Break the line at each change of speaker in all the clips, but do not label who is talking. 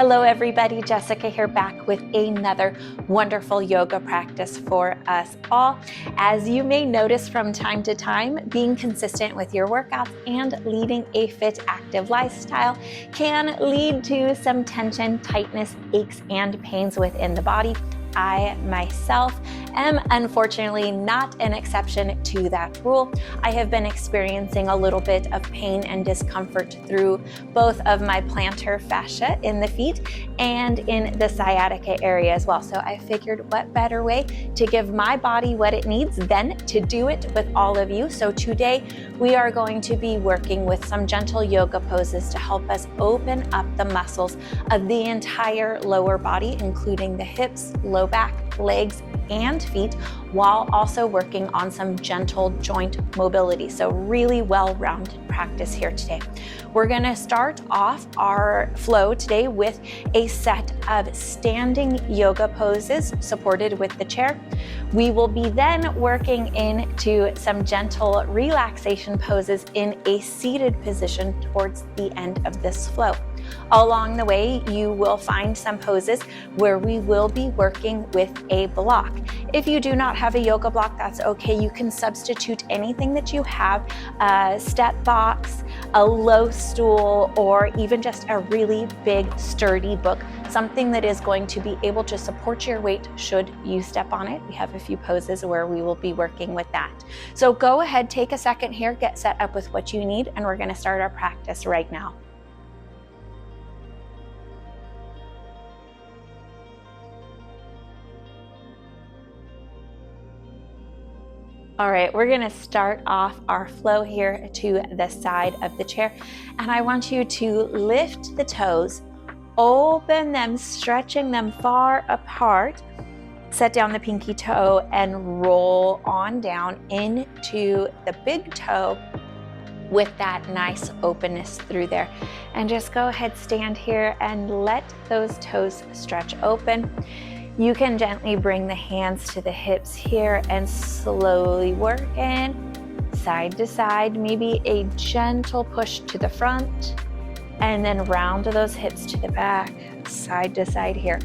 Hello everybody, Jessica here, back with another wonderful yoga practice for us all. As you may notice from time to time, being consistent with your workouts and leading a fit, active lifestyle can lead to some tension, tightness, aches, and pains within the body. I myself am unfortunately not an exception to that rule. I have been experiencing a little bit of pain and discomfort through both of my plantar fascia in the feet and in the sciatica area as well. So I figured what better way to give my body what it needs than to do it with all of you. So today we are going to be working with some gentle yoga poses to help us open up the muscles of the entire lower body, including the hips, low back, legs, and feet, while also working on some gentle joint mobility. So really well-rounded practice here today. We're gonna start off our flow today with a set of standing yoga poses supported with the chair. We will be then working into some gentle relaxation poses in a seated position towards the end of this flow. Along the way, you will find some poses where we will be working with a block. If you do not have a yoga block, that's okay. You can substitute anything that you have, a step box, a low stool, or even just a really big, sturdy book, something that is going to be able to support your weight should you step on it. We have a few poses where we will be working with that. So go ahead, take a second here, get set up with what you need, and we're gonna start our practice right now. All right, we're gonna start off our flow here to the side of the chair. And I want you to lift the toes, open them, stretching them far apart. Set down the pinky toe and roll on down into the big toe with that nice openness through there. And just go ahead, stand here and let those toes stretch open. You can gently bring the hands to the hips here and slowly work in side to side, maybe a gentle push to the front, and then round those hips to the back, side to side here.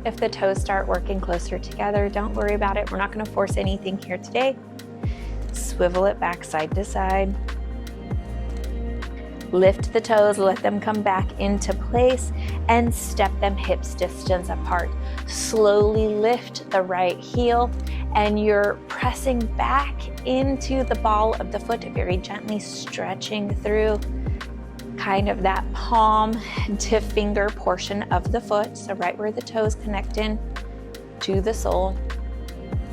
If the toes start working closer together, don't worry about it. We're not going to force anything here today. Swivel it back side to side. Lift the toes, let them come back into place, and step them hips distance apart. Slowly lift the right heel, and you're pressing back into the ball of the foot, very gently stretching through kind of that palm to finger portion of the foot, so right where the toes connect in to the sole.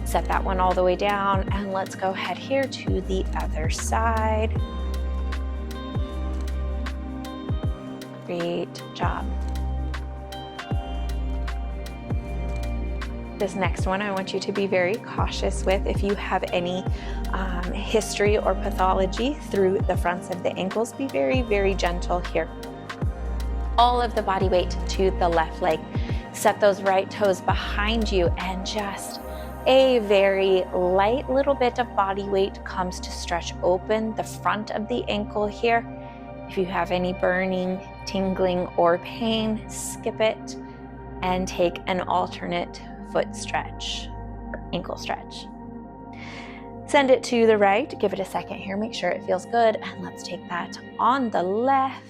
Set that one all the way down, and let's go ahead here to the other side. Great job. This next one I want you to be very cautious with. If you have any history or pathology through the fronts of the ankles, be very, very gentle here. All of the body weight to the left leg. Set those right toes behind you, and just a very light little bit of body weight comes to stretch open the front of the ankle here. If you have any burning, tingling, or pain, skip it and take an alternate foot stretch, or ankle stretch. Send it to the right, give it a second here, make sure it feels good, and let's take that on the left.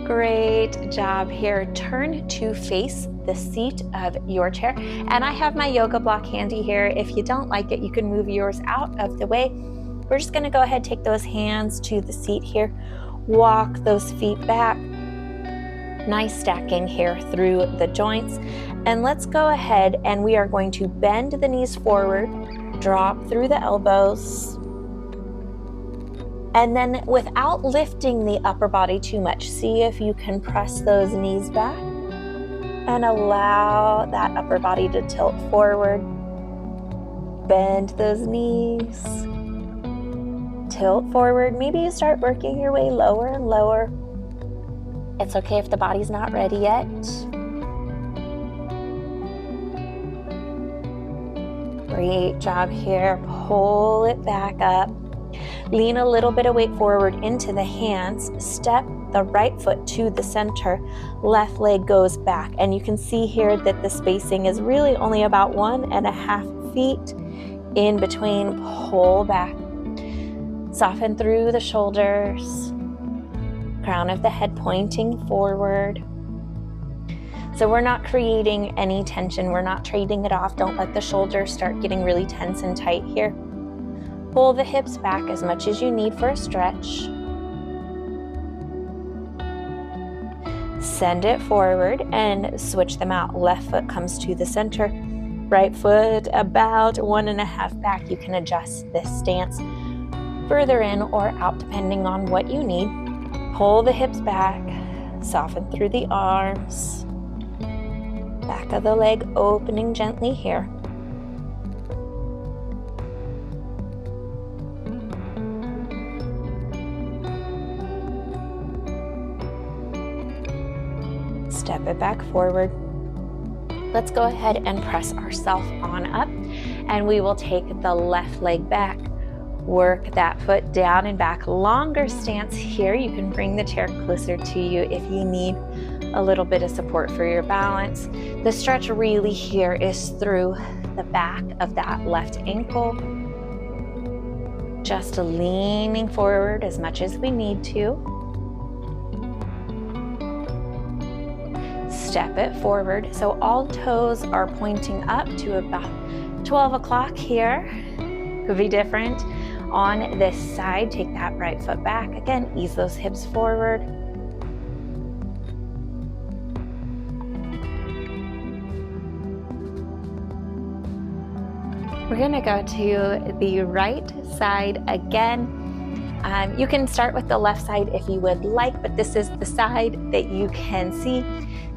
Great job here. Turn to face the seat of your chair. And I have my yoga block handy here. If you don't like it, you can move yours out of the way. We're just gonna go ahead, take those hands to the seat here. Walk those feet back. Nice stacking here through the joints. And let's go ahead and we are going to bend the knees forward, drop through the elbows. And then without lifting the upper body too much, see if you can press those knees back and allow that upper body to tilt forward. Bend those knees, tilt forward. Maybe you start working your way lower and lower. It's okay if the body's not ready yet. Great job here. Pull it back up. Lean a little bit of weight forward into the hands. Step the right foot to the center. Left leg goes back. And you can see here that the spacing is really only about 1.5 feet in between. Pull back. Soften through the shoulders. Crown of the head pointing forward. So we're not creating any tension. We're not trading it off. Don't let the shoulders start getting really tense and tight here. Pull the hips back as much as you need for a stretch. Send it forward and switch them out. Left foot comes to the center. Right foot about 1.5 back. You can adjust this stance further in or out depending on what you need. Pull the hips back. Soften through the arms. Back of the leg opening gently here. Step it back forward. Let's go ahead and press ourselves on up, and we will take the left leg back. Work that foot down and back. Longer stance here. You can bring the chair closer to you if you need a little bit of support for your balance. The stretch really here is through the back of that left ankle. Just leaning forward as much as we need to. Step it forward. So all toes are pointing up to about 12 o'clock here. Could be different on this side. Take that right foot back. Again, ease those hips forward. We're gonna go to the right side again. You can start with the left side if you would like, but this is the side that you can see.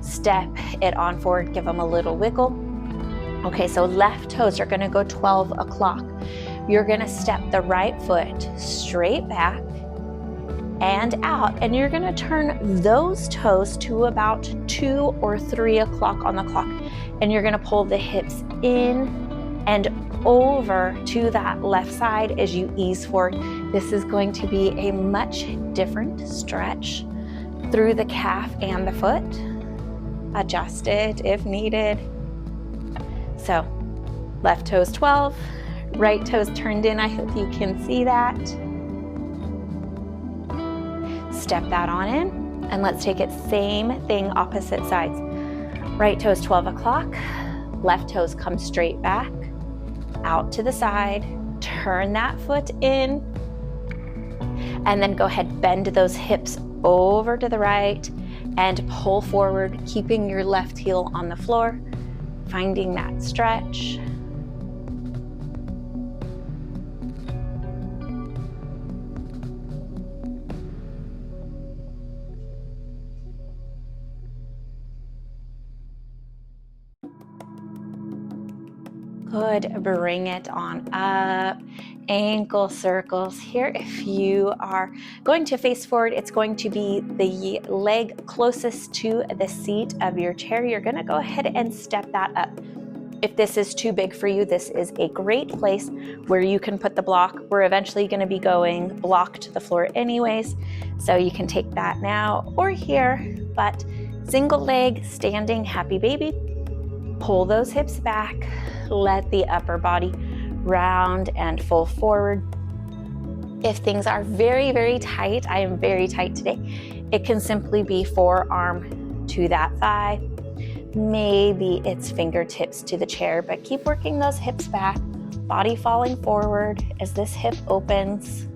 Step it on forward, give them a little wiggle. Okay, so left toes are gonna go 12 o'clock. You're gonna step the right foot straight back and out, and you're gonna turn those toes to about 2 or 3 o'clock on the clock. And you're gonna pull the hips in and over to that left side as you ease forward. This is going to be a much different stretch through the calf and the foot. Adjust it if needed. So left toes 12, right toes turned in. I hope you can see that. Step that on in, and let's take it same thing, opposite sides. Right toes 12 o'clock, left toes come straight back, out to the side, turn that foot in, and then go ahead, bend those hips over to the right and pull forward, keeping your left heel on the floor, finding that stretch. Good, bring it on up. Ankle circles here. If you are going to face forward, it's going to be the leg closest to the seat of your chair. You're gonna go ahead and step that up. If this is too big for you, this is a great place where you can put the block. We're eventually gonna be going block to the floor anyways, so you can take that now or here, but single leg, standing, happy baby. Pull those hips back, let the upper body round and fold forward. If things are very, very tight, I am very tight today, it can simply be forearm to that thigh. Maybe it's fingertips to the chair, but keep working those hips back, body falling forward as this hip opens.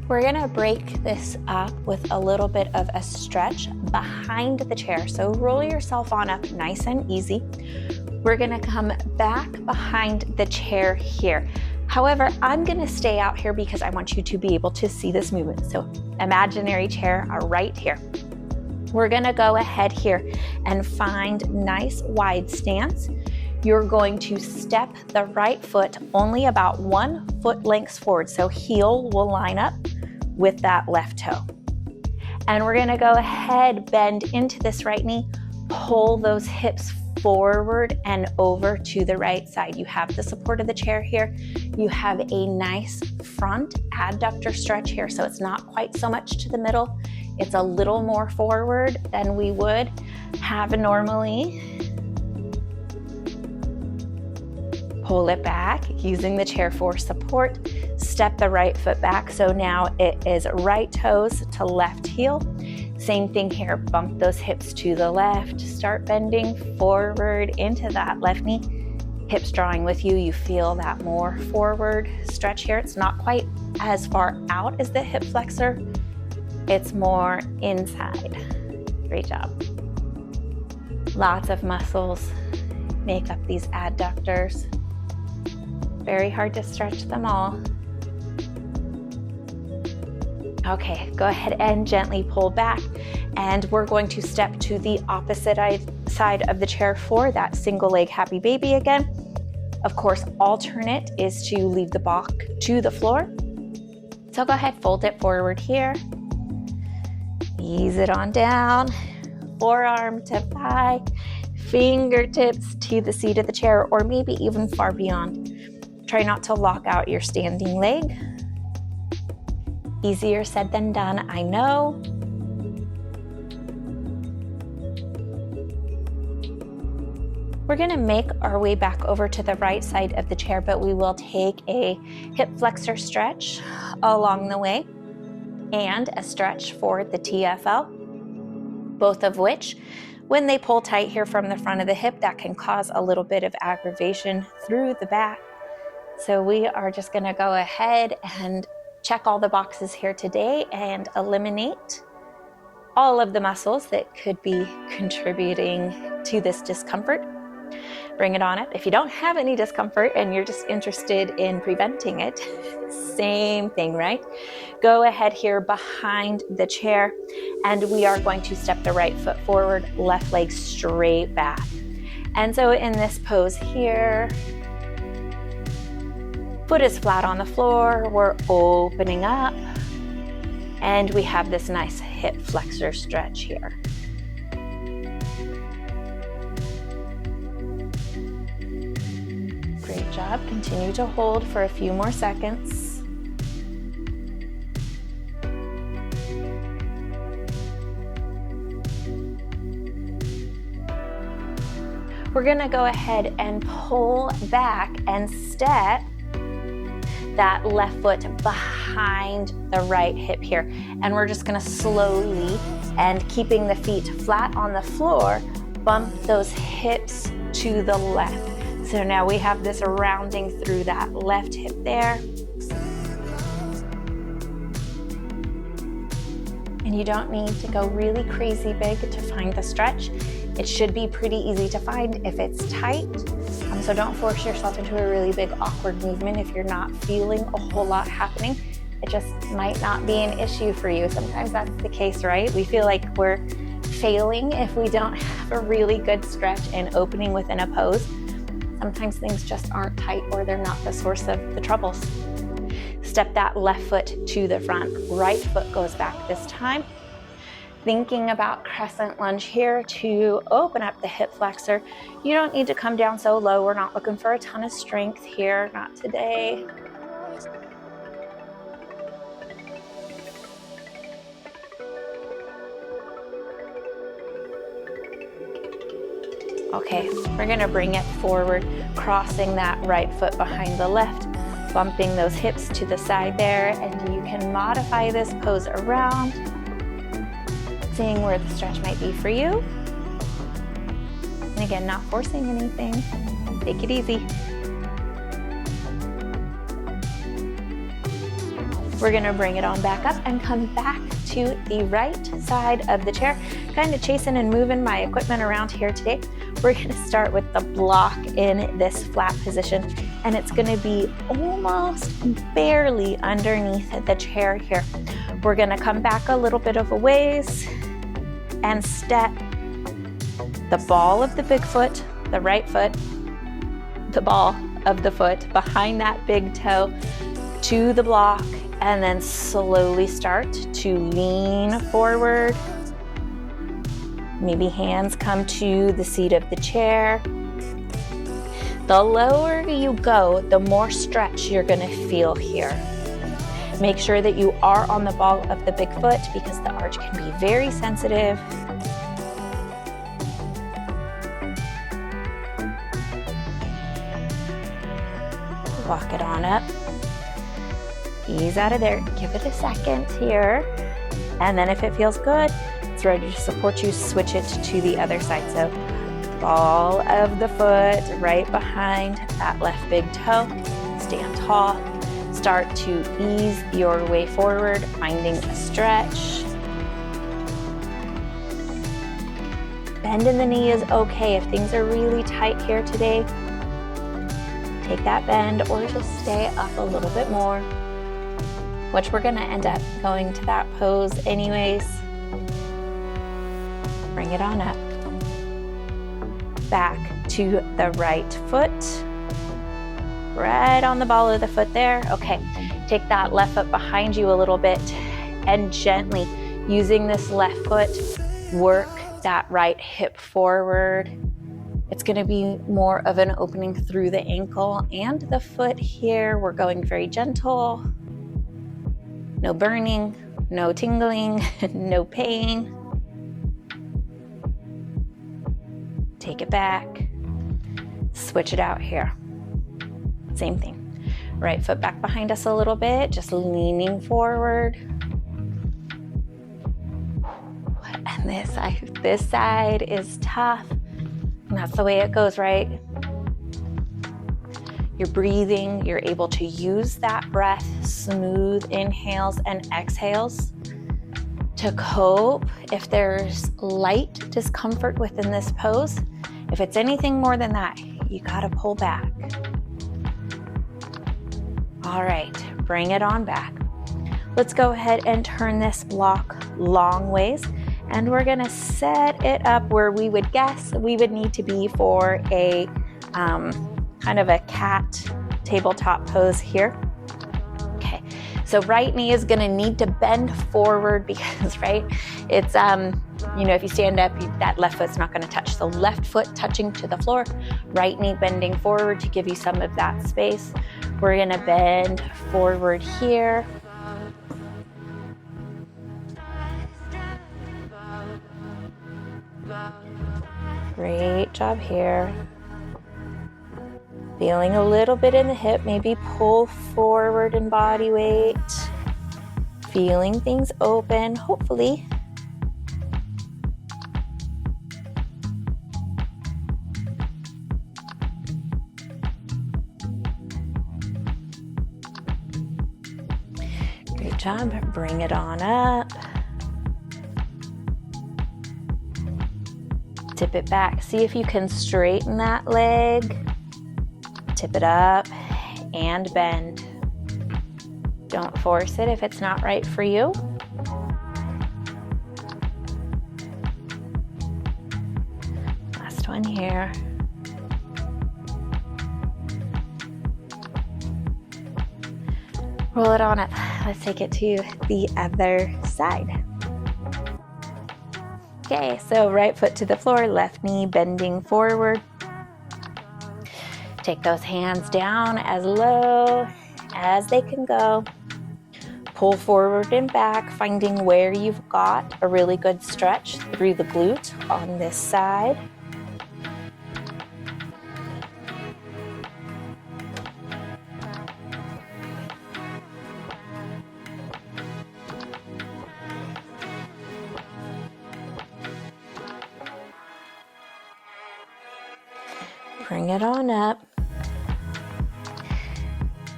We're gonna break this up with a little bit of a stretch behind the chair. So roll yourself on up nice and easy. We're gonna come back behind the chair here. However, I'm gonna stay out here because I want you to be able to see this movement. So imaginary chair right here. We're gonna go ahead here and find nice wide stance. you're going to step the right foot only about 1 foot length forward. So heel will line up with that left toe. And we're gonna go ahead, bend into this right knee, pull those hips forward and over to the right side. You have the support of the chair here. You have a nice front adductor stretch here. So it's not quite so much to the middle. It's a little more forward than we would have normally. Pull it back using the chair for support. Step the right foot back. So now it is right toes to left heel. Same thing here, bump those hips to the left, start bending forward into that left knee, hips drawing with you. You feel that more forward stretch here. It's not quite as far out as the hip flexor, it's more inside. Great job. Lots of muscles make up these adductors. Very hard to stretch them all. Okay, go ahead and gently pull back, and we're going to step to the opposite side of the chair for that single leg happy baby again. Of course, alternate is to leave the block to the floor. So go ahead, fold it forward here. Ease it on down, forearm to thigh, fingertips to the seat of the chair, or maybe even far beyond. Try not to lock out your standing leg. Easier said than done, I know. We're gonna make our way back over to the right side of the chair, but we will take a hip flexor stretch along the way and a stretch for the TFL, both of which, when they pull tight here from the front of the hip, that can cause a little bit of aggravation through the back. So we are just gonna go ahead and check all the boxes here today and eliminate all of the muscles that could be contributing to this discomfort. Bring it on up. If you don't have any discomfort and you're just interested in preventing it, same thing, right? Go ahead here behind the chair, and we are going to step the right foot forward, left leg straight back. And so in this pose here, foot is flat on the floor, we're opening up, and we have this nice hip flexor stretch here. Great job. Continue to hold for a few more seconds. We're gonna go ahead and pull back and step that left foot behind the right hip here. And we're just gonna slowly, and keeping the feet flat on the floor, bump those hips to the left. So now we have this rounding through that left hip there. And you don't need to go really crazy big to find the stretch. It should be pretty easy to find if it's tight. So don't force yourself into a really big awkward movement if you're not feeling a whole lot happening. It just might not be an issue for you. Sometimes that's the case, right? We feel like we're failing if we don't have a really good stretch and opening within a pose. Sometimes things just aren't tight, or they're not the source of the troubles. Step that left foot to the front. Right foot goes back this time. Thinking about crescent lunge here to open up the hip flexor. You don't need to come down so low. We're not looking for a ton of strength here, not today. Okay, we're gonna bring it forward, crossing that right foot behind the left, bumping those hips to the side there, and you can modify this pose around, seeing where the stretch might be for you. And again, not forcing anything. Take it easy. We're gonna bring it on back up and come back to the right side of the chair. Kind of chasing and moving my equipment around here today. We're gonna start with the block in this flat position, and it's gonna be almost barely underneath the chair here. We're gonna come back a little bit of a ways and step the ball of the big foot, the right foot, the ball of the foot behind that big toe to the block, and then slowly start to lean forward. Maybe hands come to the seat of the chair. The lower you go, the more stretch you're going to feel here. Make sure that you are on the ball of the big foot because the arch can be very sensitive. Walk it on up. Ease out of there. Give it a second here. And then if it feels good, it's ready to support you, switch it to the other side. So ball of the foot right behind that left big toe. Stand tall. Start to ease your way forward, finding a stretch. Bend in the knee is okay. If things are really tight here today, take that bend or just stay up a little bit more, which we're gonna end up going to that pose anyways. Bring it on up. Back to the right foot. Right on the ball of the foot there. Okay, take that left foot behind you a little bit and gently, using this left foot, work that right hip forward. It's gonna be more of an opening through the ankle and the foot here. We're going very gentle. No burning, no tingling, no pain. Take it back. Switch it out here. Same thing. Right foot back behind us a little bit, just leaning forward. And this side is tough. And that's the way it goes, right? You're breathing, you're able to use that breath, smooth inhales and exhales to cope. If there's light discomfort within this pose, if it's anything more than that, you gotta pull back. All right, bring it on back. Let's go ahead and turn this block long ways, and we're gonna set it up where we would guess we would need to be for a kind of a cat tabletop pose here. Okay, so right knee is gonna need to bend forward because, right, it's, if you stand up, that left foot's not gonna touch. So left foot touching to the floor, right knee bending forward to give you some of that space. We're gonna bend forward here. Great job here. Feeling a little bit in the hip, maybe pull forward in body weight. Feeling things open, hopefully. Great job, bring it on up. Tip it back, see if you can straighten that leg. Tip it up and bend. Don't force it if it's not right for you. Last one here. Roll it on up. Let's take it to the other side. Okay, so right foot to the floor, left knee bending forward. Take those hands down as low as they can go. Pull forward and back, finding where you've got a really good stretch through the glute on this side. Bring it on up.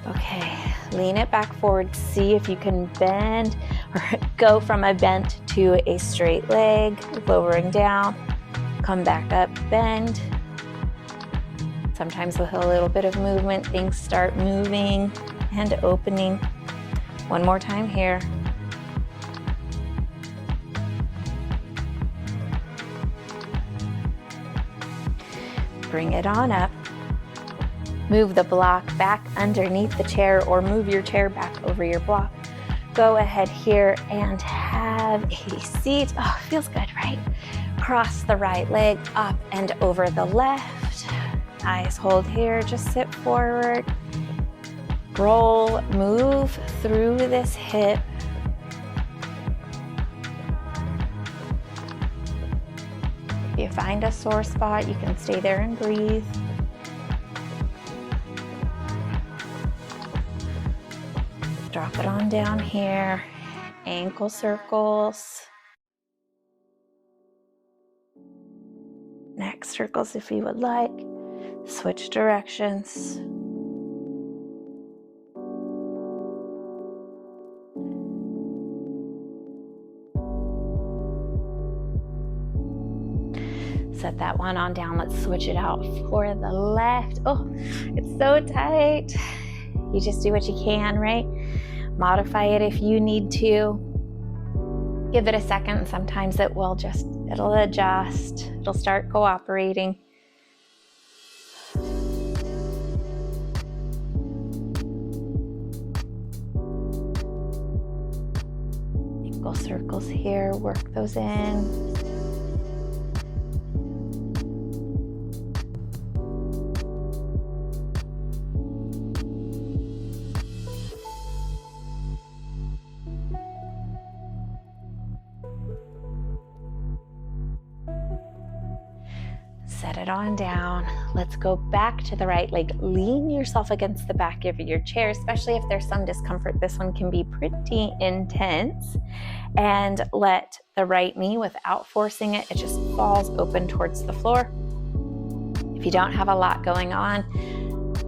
Okay, lean it back forward. See if you can bend or go from a bent to a straight leg, lowering down. Come back up, bend. Sometimes with a little bit of movement, things start moving and opening. One more time here. Bring it on up. Move the block back underneath the chair or move your chair back over your block. Go ahead here and have a seat. Oh, feels good, right? Cross the right leg up and over the left. Nice, hold here, just sit forward. Roll, move through this hip. If you find a sore spot, you can stay there and breathe. Drop it on down here. Ankle circles. Neck circles if you would like. Switch directions. Set that one on down. Let's switch it out for the left. Oh, it's so tight. You just do what you can, right? Modify it if you need to. Give it a second. Sometimes it'll adjust. It'll start cooperating. Ankle circles here, work those in. Set it on down. Let's go back to the right leg. Lean yourself against the back of your chair, especially if there's some discomfort. This one can be pretty intense. And let the right knee, without forcing it, it just falls open towards the floor. If you don't have a lot going on,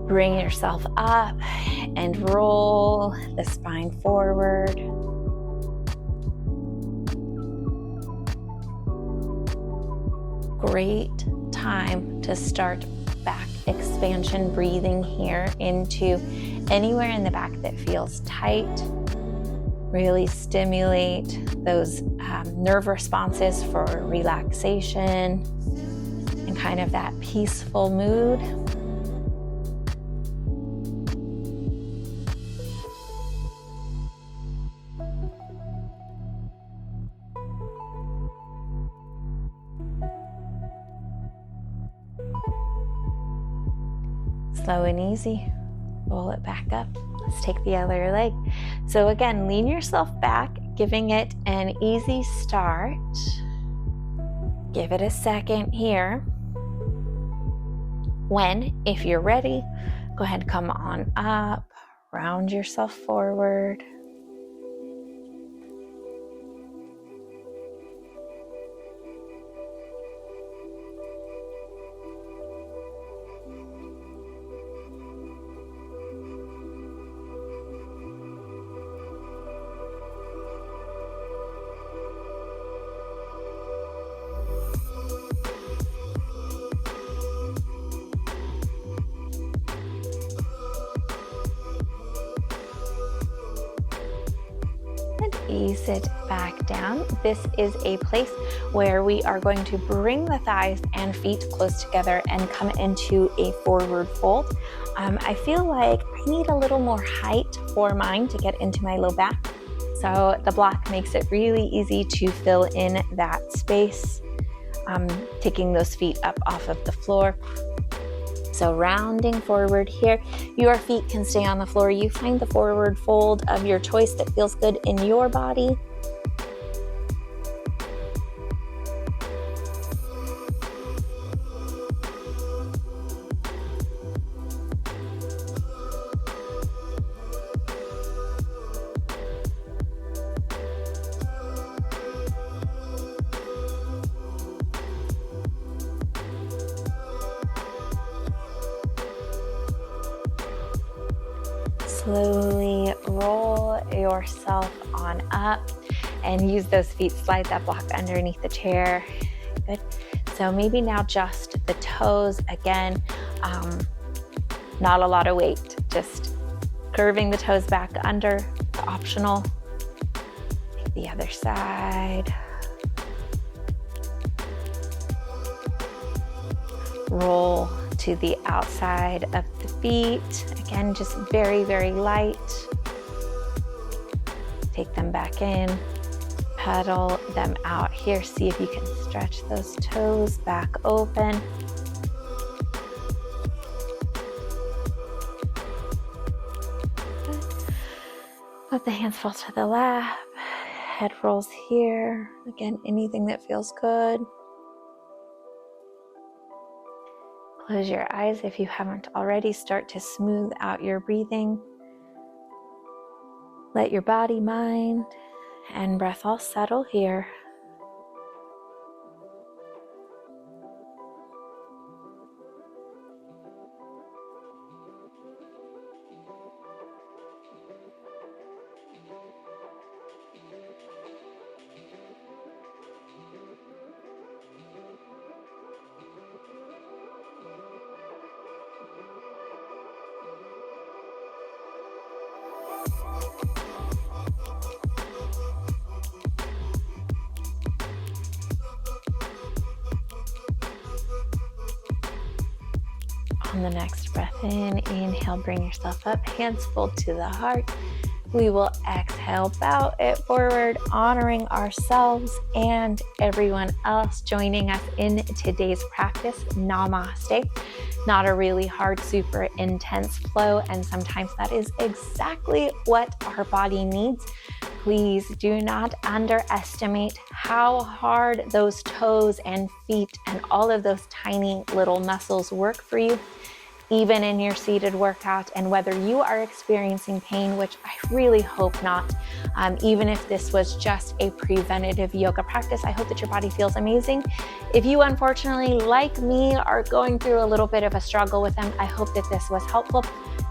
bring yourself up and roll the spine forward. Great time to start back expansion, breathing here into anywhere in the back that feels tight. Really stimulate those nerve responses for relaxation and kind of that peaceful mood. Slow and easy. Roll it back up. Let's take the other leg. So again, lean yourself back, giving it an easy start. Give it a second here. If you're ready, go ahead, come on up, round yourself forward. Ease it back down. This is a place where we are going to bring the thighs and feet close together and come into a forward fold. I feel like I need a little more height for mine to get into my low back. So the block makes it really easy to fill in that space, taking those feet up off of the floor. So rounding forward here, your feet can stay on the floor. You find the forward fold of your choice that feels good in your body. Slowly roll yourself on up and use those feet, slide that block underneath the chair. Good. So maybe now just the toes again, not a lot of weight, just curving the toes back under, optional. Take the other side. Roll to the outside of the feet. Again, just very, very light. Take them back in, pedal them out here. See if you can stretch those toes back open. Let the hands fall to the lap. Head rolls here. Again, anything that feels good. Close your eyes if you haven't already. Start to smooth out your breathing. Let your body, mind, and breath all settle here. On the next breath in, inhale, bring yourself up, hands fold to the heart. We will exhale, bow it forward, honoring ourselves and everyone else joining us in today's practice. Namaste. Not a really hard, super intense flow, and sometimes that is exactly what our body needs. Please do not underestimate how hard those toes and feet and all of those tiny little muscles work for you, even in your seated workout. And whether you are experiencing pain, which I really hope not, even if this was just a preventative yoga practice, I hope that your body feels amazing. If you, unfortunately, like me, are going through a little bit of a struggle with them, I hope that this was helpful.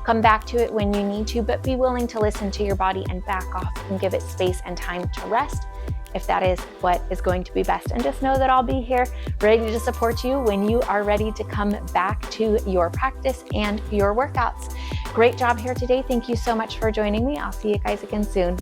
Come back to it when you need to, but be willing to listen to your body and back off and give it space and time to rest, if that is what is going to be best. And just know that I'll be here ready to support you when you are ready to come back to your practice and your workouts. Great job here today. Thank you so much for joining me. I'll see you guys again soon.